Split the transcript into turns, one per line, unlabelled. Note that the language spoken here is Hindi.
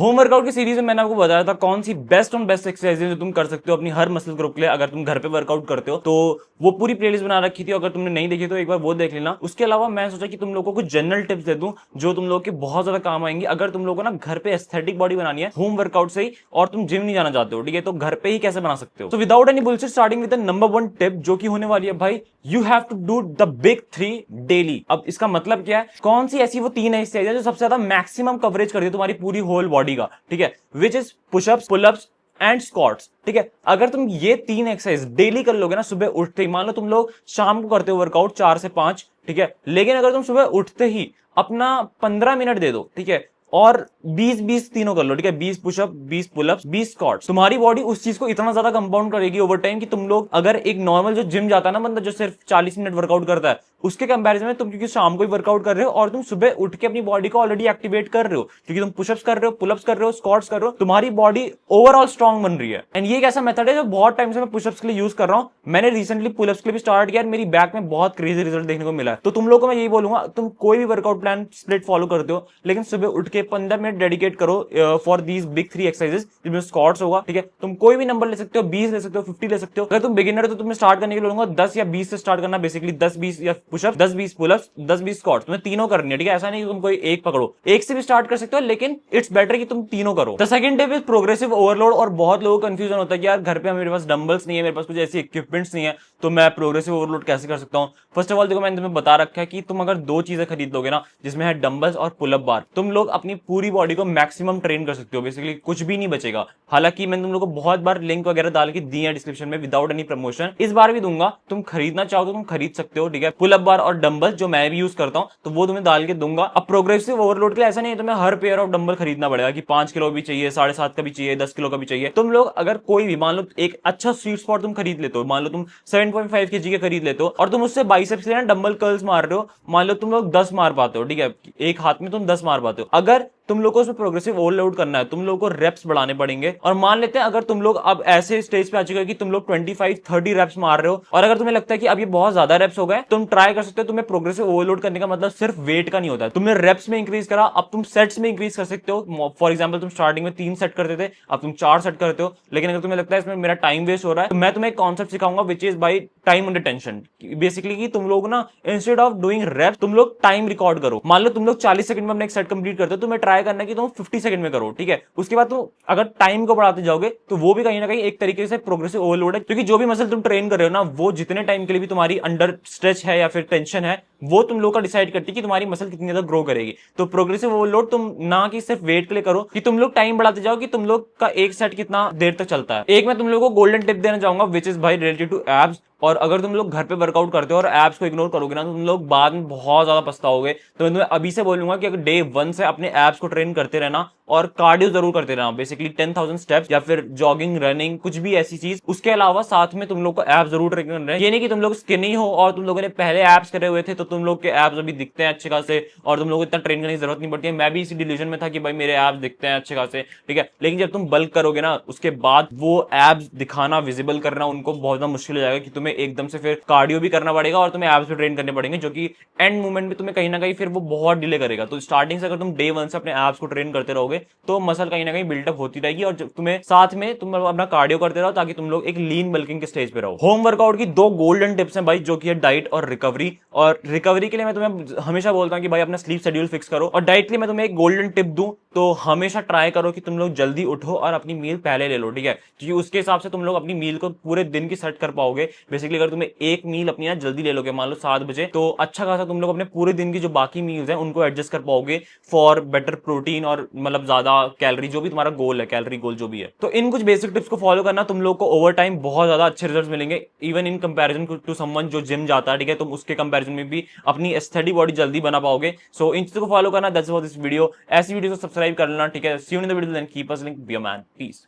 होम वर्कआउट की सीरीज में मैंने आपको बताया था कौन सी बेस्ट ऑन बेस्ट एक्सरसाइज जो तुम कर सकते हो अपनी हर मसल ग्रुप के लिए अगर तुम घर पे वर्कआउट करते हो। तो वो पूरी प्लेलिस्ट बना रखी थी, अगर तुमने नहीं देखी तो एक बार वो देख लेना। उसके अलावा मैं सोचा कि तुम लोगों को कुछ जनरल टिप्स दे दूं जो तुम लोगों के बहुत ज्यादा काम आएंगी अगर तुम लोगों को ना घर पे एस्थेटिक बॉडी बनानी है होम वर्कआउट से ही, और तुम जिम नहीं जाना चाहते हो, ठीक है, तो घर पे ही कैसे बना सकते हो। तो without any bullshit starting with the number 1 tip जो कि होने वाली है भाई, you have to do the big 3 daily. अब इसका मतलब क्या है, कौन सी ऐसी वो 3 एक्सरसाइज है जो सबसे ज्यादा मैक्सिमम कवरेज करती है तुम्हारी पूरी होल बॉडी का, ठीक है, which is pushups, pullups and squats, ठीक है। अगर तुम ये 3 एक्सरसाइज डेली कर लोगे ना सुबह उठते ही, मान लो तुम लोग शाम को करते हो वर्कआउट 4 से 5, ठीक है, लेकिन अगर तुम सुबह उठते ही अपना 15 मिनट दे दो, ठीक है, और 20-20 तीनों कर लो, ठीक है, 20 पुशअप, 20 पुलअप्स, 20 स्क्वाट्स, तुम्हारी बॉडी उस चीज को इतना ज्यादा कंपाउंड करेगी ओवर टाइम कि तुम लोग अगर एक नॉर्मल जो जिम जाता है ना बंदा जो सिर्फ 40 मिनट वर्कआउट करता है, उसके कंपैरिजन में तुम क्योंकि शाम को ही वर्कआउट कर रहे हो और तुम सुबह उठ के अपनी बॉडी को ऑलरेडी एक्टिवेट कर रहे हो, क्योंकि तुम पुशअप्स कर रहे हो, पुलअप्स कर रहे हो, स्क्वाट्स कर रहे हो, तुम्हारी बॉडी ओवरऑल स्ट्रांग बन रही है। एंड ये एक ऐसा मेथड है जो बहुत टाइम से मैं पुशअप्स के लिए यूज कर रहा हूं, मैंने रिसेंटली पुलअप्स के लिए भी स्टार्ट किया, मेरी बैक में बहुत क्रेजी रिजल्ट देखने को मिला है। तो तुम लोगों को मैं यही बोलूंगा, तुम कोई भी वर्कआउट प्लान स्प्लिट फॉलो करते हो, लेकिन सुबह उठ के 15 मिनट डेडिकेट करो फॉर दीज बिग 3 एक्सरसाइजेस, जिसमें स्क्वाट्स होगा, ठीक है, तुम कोई भी नंबर ले सकते हो, 20 ले सकते हो, 50 ले सकते हो। अगर तुम बिगिनर हो तो तुम्हें स्टार्ट करने के लिए बोलूंगा 10 या 20 से स्टार्ट करना, बेसिकली 10-20 या पुशअप, 10-20 पुलअप्स, 10-20 स्क्वाट्स, तुम्हें तीनों करनी है, ठीक है, ऐसा नहीं कि तुम कोई एक पकड़ो, एक से भी स्टार्ट कर सकते हो, लेकिन इट्स बेटर कि तुम तीनों करो। The second tip is progressive overload. और बहुत लोगों को कंफ्यूजन होता है कि यार घर पे मेरे पास डंबल्स नहीं है, मेरे पास कुछ ऐसी इक्विपमेंट्स नहीं है, तो मैं प्रोग्रेसिव ओवरलोड कैसे कर सकता हूं। फर्स्ट ऑफ ऑल देखो, मैंने तुम्हें बता रखा है कि तुम अगर 2 चीजें खरीद लोगे ना, जिसमें है डंबल्स और पुलअप बार, तुम लोग अपनी पूरी बॉडी को मैक्सिमम ट्रेन कर सकते हो, बेसिकली कुछ भी नहीं बचेगा। हालांकि मैंने तुम लोग को बहुत बार लिंक वगैरह डाल के दी है डिस्क्रिप्शन में विदाउट एनी प्रमोशन, इस बार भी दूंगा, तुम खरीदना चाहो तो तुम खरीद सकते हो, ठीक है, पुलअप बार और डंबल जो मैं भी यूज करता हूं, तो वो तुम्हें डाल के दूंगा। अब प्रोग्रेसिव ओवरलोड के लिए ऐसा नहीं है तुम्हें हर पेयर ऑफ डंबल खरीदना पड़ेगा कि 5 किलो भी चाहिए, 7.5 का भी चाहिए, 10 किलो का भी चाहिए। तुम लोग अगर कोई भी मान लो एक अच्छा स्वीट स्पॉट तुम खरीद लेते हो, मान लो तुम 7.5 kg के खरीद लेते हो और तुम उससे बाइसेप्स के लिए डंबल कर्ल्स मार रहे हो, मान लो तुम लोग 10 मार पाते हो, ठीक है, एक हाथ में तुम 10 मार पाते हो। अगर तुम लोग को उसमें प्रोग्रेसिव ओवरलोड करना है, तुम लोगों को रेप्स बढ़ाने पड़ेंगे। और मान लेते हैं अगर तुम लोग अब ऐसे स्टेज पे आ चुके हो कि तुम लोग 25-30 रेप्स मार रहे हो, और अगर तुम्हें लगता है कि अब ये बहुत ज्यादा रेप्स हो गए, तुम ट्राई कर सकते हो। तुम्हें प्रोग्रेसिव ओवरलोड करने का मतलब सिर्फ वेट का नहीं होता है, तुमने रेप्स में इंक्रीज करा, अब तुम सेट्स में इंक्रीज कर सकते हो। फॉर एग्जाम्पल तुम स्टार्टिंग में 3 सेट करते थे, अब तुम 4 सेट करते हो। लेकिन अगर तुम्हें लगता है इसमें मेरा टाइम वेस्ट हो रहा है, तो मैं तुम्हें एक कॉन्सेप्ट सिखाऊंगा which is by time under tension. Basically कि तुम लोग ना इंस्टेड ऑफ डूइंग रेप्स तुम लोग टाइम रिकॉर्ड करो। मान लो तुम लोग 40 सेकंड में अपना एक सेट कंप्लीट करते हो, तुम्हें ट्राई करना है कि तुम 50 सेकंड में करो, ठीक है। उसके बाद तुम अगर टाइम को बढ़ाते जाओगे तो वो भी कहीं ना कहीं एक तरीके से प्रोग्रेसिव ओवरलोड है, क्योंकि जो भी मसल तुम ट्रेन कर रहे हो ना, वो जितने टाइम के लिए भी तुम्हारी अंडर स्ट्रेच है या फिर टेंशन है, वो तुम लोग का डिसाइड करती है कि तुम्हारी मसल कितनी ज्यादा ग्रो करेगी। तो प्रोग्रेसिव ओवरलोड तुम ना कि सिर्फ वेट के लिए करो कि तुम लोग टाइम बढ़ाते जाओ कि तुम लोग का एक सेट कितना देर तक चलता है। एक मैं तुम लोगों को गोल्डन टिप देना चाहूंगा विच इज भाई रिलेटेड टू एब्स। और अगर तुम लोग घर पे वर्कआउट करते हो और एब्स को इग्नोर करोगे ना, तो तुम लोग बाद में बहुत ज्यादा पछताओगे। तो मैं तुम्हें अभी से बोलूंगा कि अगर डे 1 से अपने एब्स को ट्रेन करते रहना और कार्डियो जरूर करते रहना, बेसिकली 10,000 स्टेप्स या फिर जॉगिंग, रनिंग, कुछ भी ऐसी चीज। उसके अलावा साथ में तुम लोग को एब्स जरूर ट्रेन करना है। ये नहीं कि तुम लोग स्किनी हो और तुम लोगों ने पहले एब्स करे हुए थे तो तुम लोग के एब्स अभी दिखते हैं अच्छे खासे और तुम लोग को इतना ट्रेन करने की जरूरत नहीं पड़ती है। मैं भी इसी डिल्यूजन में था कि भाई मेरे एब्स दिखते हैं अच्छे खासे, ठीक है, लेकिन जब तुम बल्क करोगे ना, उसके बाद वो एब्स दिखाना, विजिबल करना उनको बहुत ज्यादा मुश्किल हो जाएगा कि तुम्हें एकदम से फिर कार्डियो भी करना पड़ेगा और तुम्हें एब्स भी ट्रेन करने पड़ेंगे, जो कि एंड मूवमेंट में तुम्हें कहीं ना कहीं फिर वो बहुत डिले करेगा। तो स्टार्टिंग से अगर तुम डे 1 से अपने एब्स को ट्रेन करते रहोगे तो मसल कहीं ना कहीं बिल्टअप होती रहेगी और तुम्हें साथ में तुम अपना कार्डियो करते रहो ताकि तुम लोग एक लीन बल्किंग के स्टेज पे रहो। होम वर्कआउट की 2 गोल्डन टिप्स हैं भाई, जो कि है डाइट और रिकवरी। और रिकवरी के लिए मैं तुम्हें हमेशा बोलता हूं कि भाई अपना स्लीप शेड्यूल फिक्स करो, और डाइट के लिए मैं तुम्हें एक गोल्डन टिप दूं तो हमेशा ट्राई करो कि तुम लोग जल्दी उठो और अपनी मील पहले ले लो, ठीक है, क्योंकि उसके हिसाब से तुम लोग अपनी मील को पूरे दिन की सेट कर पाओगे। बेसिकली अगर तुम्हें एक मील अपनी ना जल्दी ले लोगे, मान लो 7 बजे, तो अच्छा खासा तुम लोग अपने पूरे दिन की जो बाकी मील्स हैं उनको एडजस्ट कर पाओगे फॉर बेटर प्रोटीन और मतलब ज्यादा कैलोरी, जो भी तुम्हारा गोल है, कैलोरी गोल जो भी है। तो इन कुछ बेसिक टिप्स को फॉलो करना, तुम लोग को ओवर टाइम बहुत ज्यादा अच्छे रिजल्ट्स मिलेंगे, even in comparison to someone जो जिम जाता है, ठीक है, तुम उसके कंपैरिजन में भी अपनी एस्थेटिक बॉडी जल्दी बना पाओगे। सो इन चीजों को फॉलो करना। That's for this video. ऐसी वीडियो को सब्सक्राइब कर लेना, ठीक है। See you in the video, then keep us link, be a man, piece.